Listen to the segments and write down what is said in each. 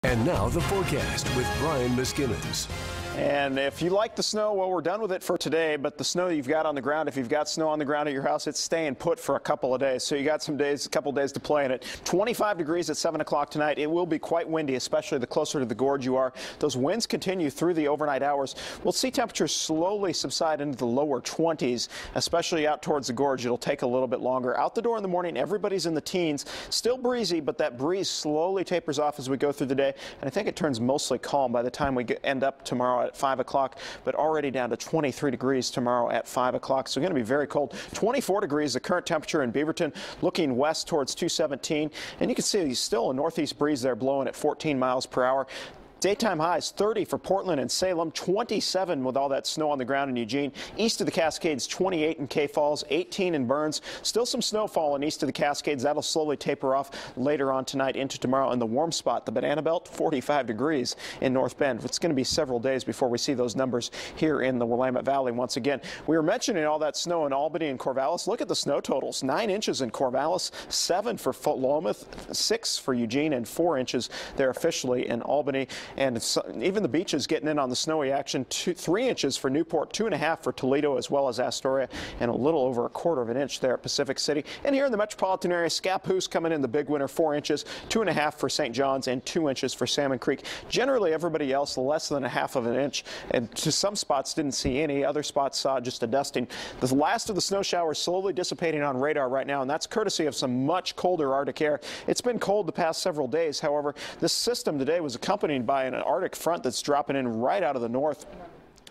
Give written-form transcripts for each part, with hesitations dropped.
And now the forecast with Brian Miskimins. And if you like the snow, well, we're done with it for today. But the snow you've got on the ground, if you've got snow on the ground at your house, it's staying put for a couple of days. So you got a couple of days to play in it. 25 degrees at 7 o'clock tonight. It will be quite windy, especially the closer to the gorge you are. Those winds continue through the overnight hours. We'll see temperatures slowly subside into the lower 20s, especially out towards the gorge. It'll take a little bit longer. Out the door in the morning, everybody's in the teens. Still breezy, but that breeze slowly tapers off as we go through the day. And I think it turns mostly calm by the time we end up tomorrow at 5 o'clock, but already down to 23 degrees tomorrow at 5 o'clock. So going to be very cold. 24 degrees the current temperature in Beaverton, looking west towards 217. And you can see still a northeast breeze there blowing at 14 miles per hour. Daytime highs 30 for Portland and Salem, 27 with all that snow on the ground in Eugene. East of the Cascades, 28 in K Falls, 18 in Burns. Still some snow falling east of the Cascades. That'll slowly taper off later on tonight into tomorrow. In the warm spot, the Banana Belt, 45 degrees in North Bend. It's going to be several days before we see those numbers here in the Willamette Valley once again. We were mentioning all that snow in Albany and Corvallis. Look at the snow totals. 9 inches in Corvallis, 7 for Philomath, 6 for Eugene, and 4 inches there officially in Albany. And even the beaches getting in on the snowy action. 3 inches for Newport, 2.5 for Toledo as well as Astoria, and a little over 1/4 of an inch there at Pacific City. And here in the metropolitan area, Scappoose coming in the big winner, 4 inches, 2.5 for St. John's, and 2 inches for Salmon Creek. Generally, everybody else less than 1/2 of an inch, and to some spots didn't see any. Other spots saw just a dusting. The last of the snow showers slowly dissipating on radar right now, and that's courtesy of some much colder Arctic air. It's been cold the past several days. However, this system today was accompanied by an Arctic front that's dropping in right out of the north,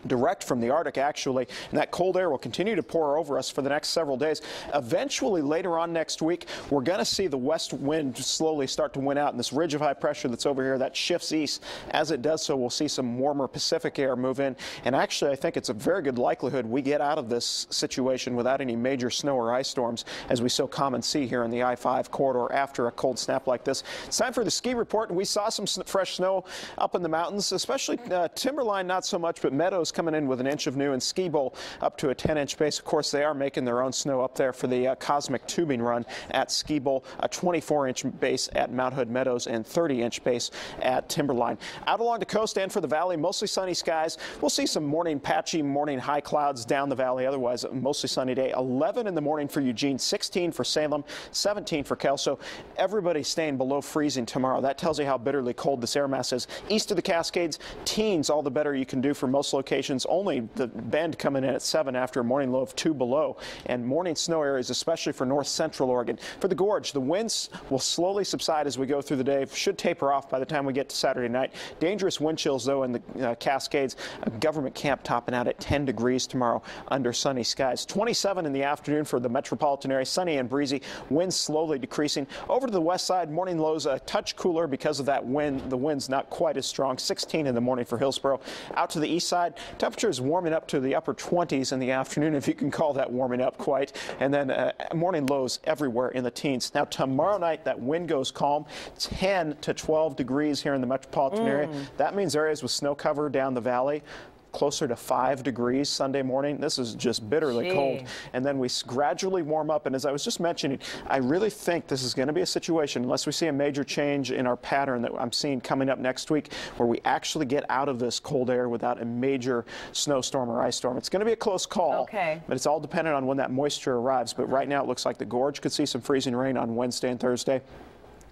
direct from the Arctic actually, and that cold air will continue to pour over us for the next several days. Eventually later on next week, we're going to see the west wind slowly start to win out, and this ridge of high pressure that's over here that shifts east. As it does so, we'll see some warmer Pacific air move in, and actually I think it's a very good likelihood we get out of this situation without any major snow or ice storms, as we so common see here in the I-5 corridor after a cold snap like this. It's time for the ski report, and we saw some fresh snow up in the mountains, especially Timberline not so much, but Meadows coming in with an inch of new, and Ski Bowl up to a 10-inch base. Of course, they are making their own snow up there for the Cosmic Tubing Run at Ski Bowl, a 24-inch base at Mount Hood Meadows, and 30-inch base at Timberline. Out along the coast and for the valley, mostly sunny skies. We'll see some patchy morning high clouds down the valley. Otherwise, mostly sunny day. 11 in the morning for Eugene, 16 for Salem, 17 for Kelso. Everybody staying below freezing tomorrow. That tells you how bitterly cold this air mass is. East of the Cascades, teens, all the better you can do for most locations. Only the Bend coming in at 7 after a morning low of 2 below, and morning snow areas, especially for north central Oregon. For the gorge, the winds will slowly subside as we go through the day. Should taper off by the time we get to Saturday night. Dangerous wind chills, though, in the Cascades. A government camp topping out at 10 degrees tomorrow under sunny skies. 27 in the afternoon for the metropolitan area, sunny and breezy. Winds slowly decreasing. Over to the west side, morning lows a touch cooler because of that wind. The wind's not quite as strong. 16 in the morning for Hillsborough. Out to the east side, temperatures warming up to the upper 20s in the afternoon, if you can call that warming up quite, and then morning lows everywhere in the teens. Now tomorrow night, that wind goes calm, 10 to 12 degrees here in the metropolitan area. That means areas with snow cover down the valley closer to 5 degrees Sunday morning. This is just bitterly cold. And then we gradually warm up. And as I was just mentioning, I really think this is going to be a situation, unless we see a major change in our pattern that I'm seeing coming up next week, where we actually get out of this cold air without a major snowstorm or ice storm. It's going to be a close call, but it's all dependent on when that moisture arrives. But right now it looks like the gorge could see some freezing rain on Wednesday and Thursday.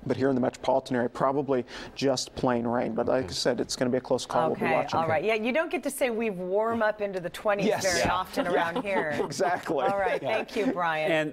But here in the metropolitan area, probably just plain rain. But like I said, it's going to be a close call. We'll be watching. All right. Yeah, you don't get to say we warm up into the 20s very often around here. Exactly. All right. Thank you, Brian.